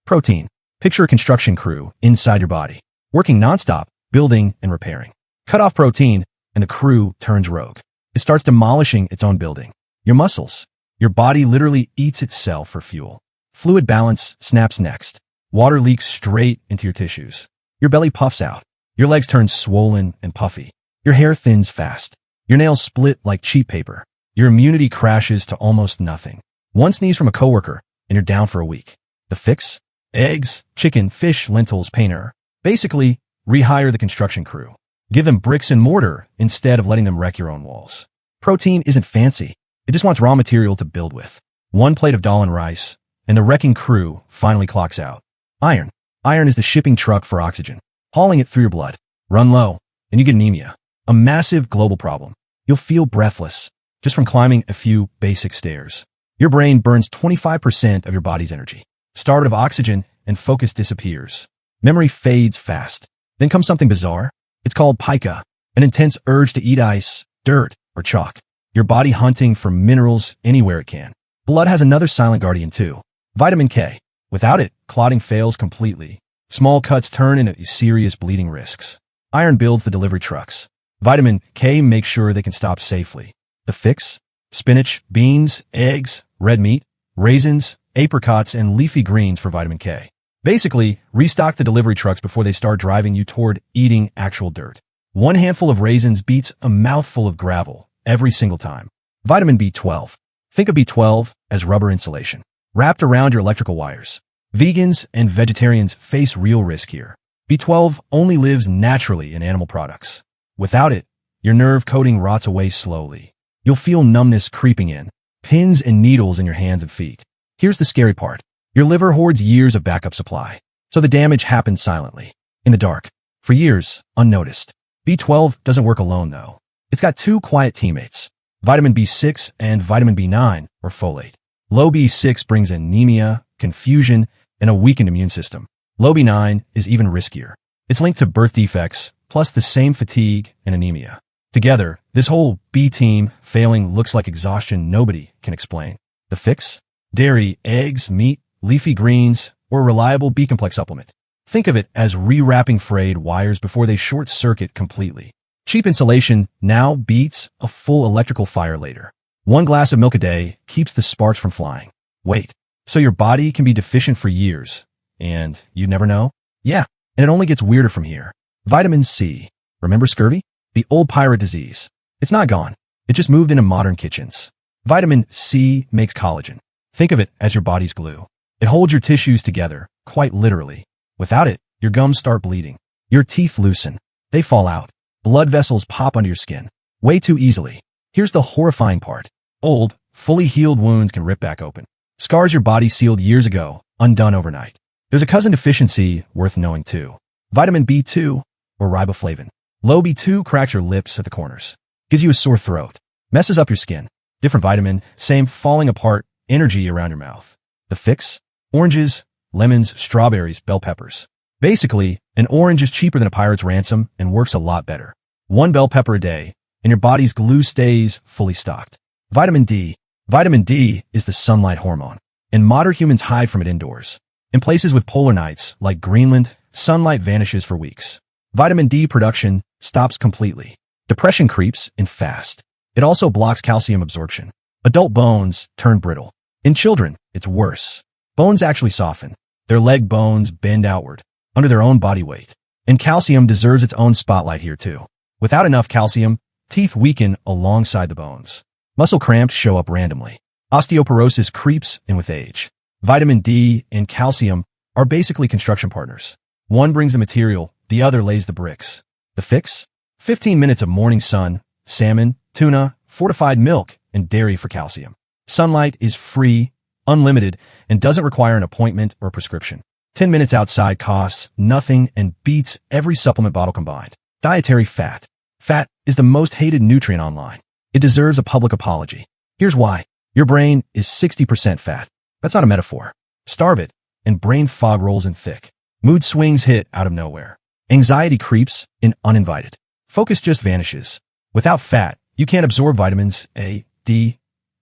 Protein. Picture a construction crew inside your body, working nonstop, building and repairing. Cut off protein, and the crew turns rogue. It starts demolishing its own building. Your muscles. Your body literally eats itself for fuel. Fluid balance snaps next. Water leaks straight into your tissues. Your belly puffs out. Your legs turn swollen and puffy. Your hair thins fast. Your nails split like cheap paper. Your immunity crashes to almost nothing. One sneeze from a coworker, and you're down for a week. The fix? Eggs, chicken, fish, lentils, painter. Basically, rehire the construction crew. Give them bricks and mortar instead of letting them wreck your own walls. Protein isn't fancy. It just wants raw material to build with. One plate of dal and rice, and the wrecking crew finally clocks out. Iron. Iron is the shipping truck for oxygen, hauling it through your blood. Run low, and you get anemia. A massive global problem. You'll feel breathless just from climbing a few basic stairs. Your brain burns 25% of your body's energy. Starved of oxygen, and focus disappears. Memory fades fast. Then comes something bizarre. It's called pica, an intense urge to eat ice, dirt, or chalk. Your body hunting for minerals anywhere it can. Blood has another silent guardian too. Vitamin K. Without it, clotting fails completely. Small cuts turn into serious bleeding risks. Iron builds the delivery trucks. Vitamin K makes sure they can stop safely. The fix? Spinach, beans, eggs, red meat, raisins, apricots, and leafy greens for vitamin K. Basically, restock the delivery trucks before they start driving you toward eating actual dirt. One handful of raisins beats a mouthful of gravel every single time. Vitamin B12. Think of B12 as rubber insulation, wrapped around your electrical wires. Vegans and vegetarians face real risk here. B12 only lives naturally in animal products. Without it, your nerve coating rots away slowly. You'll feel numbness creeping in, pins and needles in your hands and feet. Here's the scary part. Your liver hoards years of backup supply, so the damage happens silently, in the dark, for years, unnoticed. B12 doesn't work alone, though. It's got two quiet teammates, vitamin B6 and vitamin B9, or folate. Low B6 brings anemia, confusion, and a weakened immune system. Low B9 is even riskier. It's linked to birth defects, plus the same fatigue and anemia. Together, this whole B team failing looks like exhaustion nobody can explain. The fix? Dairy, eggs, meat, leafy greens, or a reliable B-complex supplement. Think of it as rewrapping frayed wires before they short-circuit completely. Cheap insulation now beats a full electrical fire later. One glass of milk a day keeps the sparks from flying. Wait, so your body can be deficient for years, and you never know? Yeah, and it only gets weirder from here. Vitamin C. Remember scurvy? The old pirate disease. It's not gone. It just moved into modern kitchens. Vitamin C makes collagen. Think of it as your body's glue. It holds your tissues together, quite literally. Without it, your gums start bleeding. Your teeth loosen. They fall out. Blood vessels pop under your skin. Way too easily. Here's the horrifying part. Old, fully healed wounds can rip back open. Scars your body sealed years ago, undone overnight. There's a cousin deficiency worth knowing too. Vitamin B2, or riboflavin. Low B2 cracks your lips at the corners. Gives you a sore throat. Messes up your skin. Different vitamin, same falling apart energy around your mouth. The fix? Oranges, lemons, strawberries, bell peppers. Basically, an orange is cheaper than a pirate's ransom and works a lot better. One bell pepper a day, and your body's glue stays fully stocked. Vitamin D. Vitamin D is the sunlight hormone, and modern humans hide from it indoors. In places with polar nights, like Greenland, sunlight vanishes for weeks. Vitamin D production stops completely. Depression creeps in fast. It also blocks calcium absorption. Adult bones turn brittle. In children, it's worse. Bones actually soften. Their leg bones bend outward, under their own body weight. And calcium deserves its own spotlight here too. Without enough calcium, teeth weaken alongside the bones. Muscle cramps show up randomly. Osteoporosis creeps in with age. Vitamin D and calcium are basically construction partners. One brings the material, the other lays the bricks. The fix? 15 minutes of morning sun, salmon, tuna, fortified milk, and dairy for calcium. Sunlight is free, unlimited, and doesn't require an appointment or prescription. 10 minutes outside costs nothing and beats every supplement bottle combined. Dietary fat. Fat is the most hated nutrient online. It deserves a public apology. Here's why. Your brain is 60% fat. That's not a metaphor. Starve it, and brain fog rolls in thick. Mood swings hit out of nowhere. Anxiety creeps in uninvited. Focus just vanishes. Without fat, you can't absorb vitamins A, D,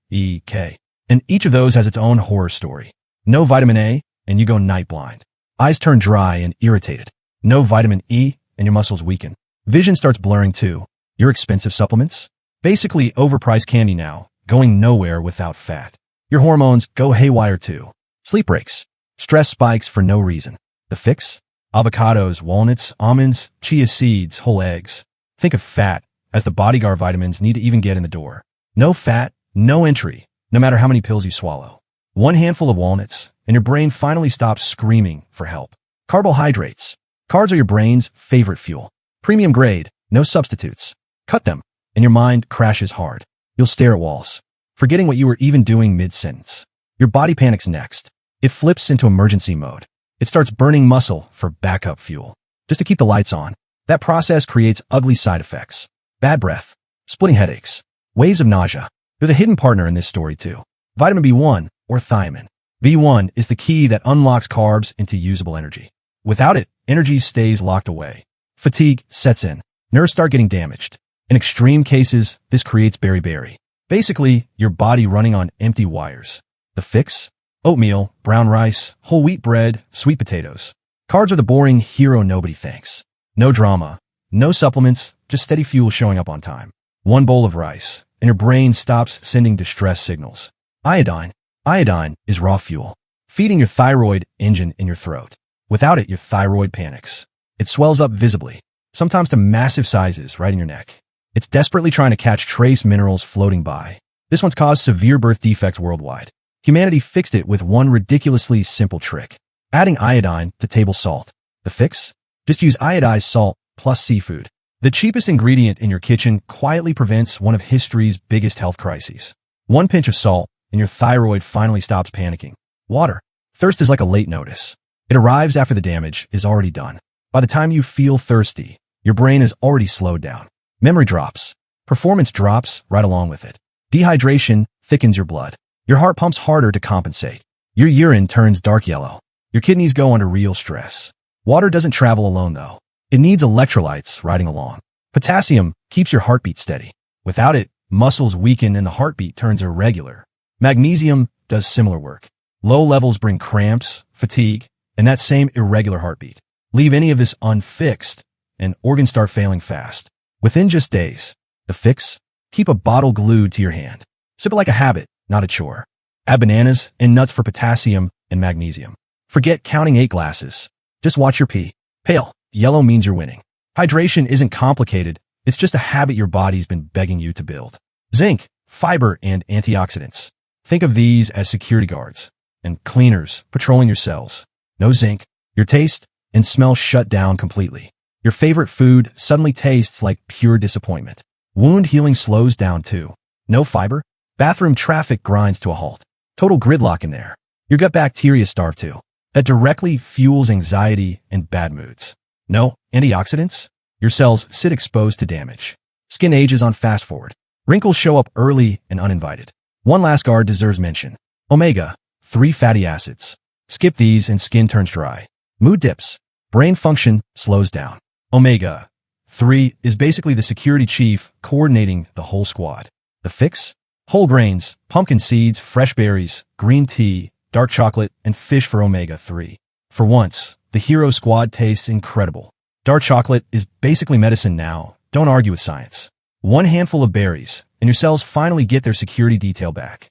E, K. And each of those has its own horror story. No vitamin A, and you go night blind. Eyes turn dry and irritated. No vitamin E, and your muscles weaken. Vision starts blurring too. Your expensive supplements? Basically overpriced candy now, going nowhere without fat. Your hormones go haywire too. Sleep breaks. Stress spikes for no reason. The fix? Avocados, walnuts, almonds, chia seeds, whole eggs. Think of fat as the bodyguard vitamins need to even get in the door. No fat, no entry, no matter how many pills you swallow. One handful of walnuts, and your brain finally stops screaming for help. Carbohydrates. Carbs are your brain's favorite fuel. Premium grade, no substitutes. Cut them, and your mind crashes hard. You'll stare at walls, forgetting what you were even doing mid-sentence. Your body panics next. It flips into emergency mode. It starts burning muscle for backup fuel, just to keep the lights on. That process creates ugly side effects. Bad breath, splitting headaches, waves of nausea. There's a hidden partner in this story too. Vitamin B1 or thiamine. B1 is the key that unlocks carbs into usable energy. Without it, energy stays locked away. Fatigue sets in. Nerves start getting damaged. In extreme cases, this creates beriberi. Basically, your body running on empty wires. The fix? Oatmeal, brown rice, whole wheat bread, sweet potatoes. Carbs are the boring hero nobody thanks. No drama, no supplements, just steady fuel showing up on time. One bowl of rice, and your brain stops sending distress signals. Iodine. Iodine is raw fuel, feeding your thyroid engine in your throat. Without it, your thyroid panics. It swells up visibly, sometimes to massive sizes right in your neck. It's desperately trying to catch trace minerals floating by. This one's caused severe birth defects worldwide. Humanity fixed it with one ridiculously simple trick. Adding iodine to table salt. The fix? Just use iodized salt plus seafood. The cheapest ingredient in your kitchen quietly prevents one of history's biggest health crises. One pinch of salt, and your thyroid finally stops panicking. Water. Thirst is like a late notice. It arrives after the damage is already done. By the time you feel thirsty, your brain is already slowed down. Memory drops. Performance drops right along with it. Dehydration thickens your blood. Your heart pumps harder to compensate. Your urine turns dark yellow. Your kidneys go under real stress. Water doesn't travel alone though. It needs electrolytes riding along. Potassium keeps your heartbeat steady. Without it, muscles weaken and the heartbeat turns irregular. Magnesium does similar work. Low levels bring cramps, fatigue, and that same irregular heartbeat. Leave any of this unfixed, and organs start failing fast. Within just days. The fix? Keep a bottle glued to your hand. Sip it like a habit, not a chore. Add bananas and nuts for potassium and magnesium. Forget counting 8 glasses. Just watch your pee. Pale, yellow means you're winning. Hydration isn't complicated. It's just a habit your body's been begging you to build. Zinc, fiber, and antioxidants. Think of these as security guards and cleaners patrolling your cells. No zinc, your taste and smell shut down completely. Your favorite food suddenly tastes like pure disappointment. Wound healing slows down too. No fiber, bathroom traffic grinds to a halt. Total gridlock in there. Your gut bacteria starve too. That directly fuels anxiety and bad moods. No antioxidants? Your cells sit exposed to damage. Skin ages on fast forward. Wrinkles show up early and uninvited. One last guard deserves mention. Omega-3 fatty acids. Skip these and skin turns dry. Mood dips. Brain function slows down. Omega-3 is basically the security chief coordinating the whole squad. The fix? Whole grains, pumpkin seeds, fresh berries, green tea, dark chocolate, and fish for omega-3. For once, the hero squad tastes incredible. Dark chocolate is basically medicine now. Don't argue with science. One handful of berries, and your cells finally get their security detail back.